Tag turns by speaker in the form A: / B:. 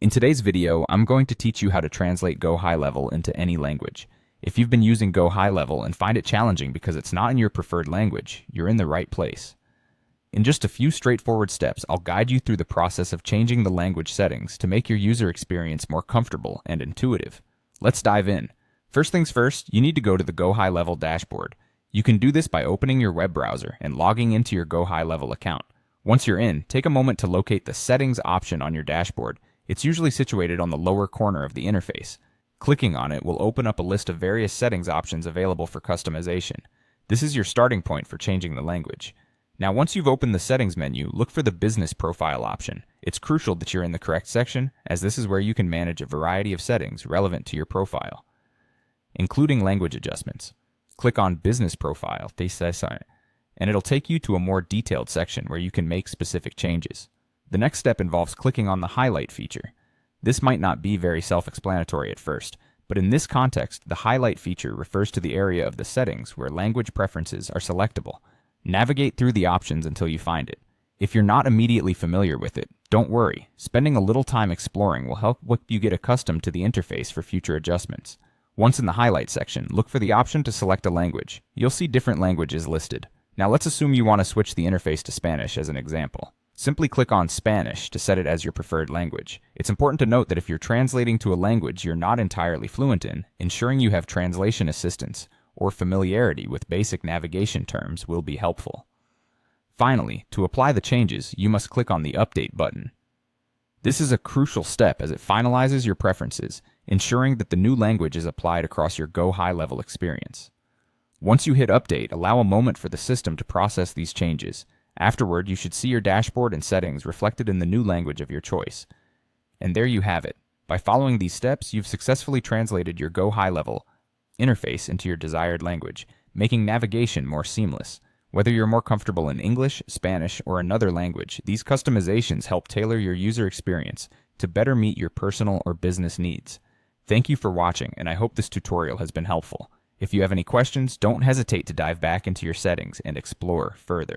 A: In today's video, I'm going to teach you how to translate GoHighLevel into any language. If you've been using GoHighLevel and find it challenging because it's not in your preferred language, you're in the right place. In just a few straightforward steps, I'll guide you through the process of changing the language settings to make your user experience more comfortable and intuitive. Let's dive in. First things first, you need to go to the GoHighLevel dashboard. You can do this by opening your web browser and logging into your GoHighLevel account. Once you're in, take a moment to locate the Settings option on your dashboard. It's usually situated on the lower corner of the interface. Clicking on it will open up a list of various settings options available for customization. This is your starting point for changing the language. Now, once you've opened the settings menu, look for the business profile option. It's crucial that you're in the correct section, as this is where you can manage a variety of settings relevant to your profile, including language adjustments. Click on business profile, and it'll take you to a more detailed section where you can make specific changes. The next step involves clicking on the highlight feature. This might not be very self-explanatory at first, but in this context, the highlight feature refers to the area of the settings where language preferences are selectable. Navigate through the options until you find it. If you're not immediately familiar with it, don't worry. Spending a little time exploring will help you get accustomed to the interface for future adjustments. Once in the highlight section, look for the option to select a language. You'll see different languages listed. Now let's assume you want to switch the interface to Spanish as an example. Simply click on Spanish to set it as your preferred language. It's important to note that if you're translating to a language you're not entirely fluent in, ensuring you have translation assistance or familiarity with basic navigation terms will be helpful. Finally, to apply the changes, you must click on the Update button. This is a crucial step as it finalizes your preferences, ensuring that the new language is applied across your GoHighLevel experience. Once you hit Update, allow a moment for the system to process these changes. Afterward, you should see your dashboard and settings reflected in the new language of your choice. And there you have it. By following these steps, you've successfully translated your GoHighLevel interface into your desired language, making navigation more seamless. Whether you're more comfortable in English, Spanish, or another language, these customizations help tailor your user experience to better meet your personal or business needs. Thank you for watching, and I hope this tutorial has been helpful. If you have any questions, don't hesitate to dive back into your settings and explore further.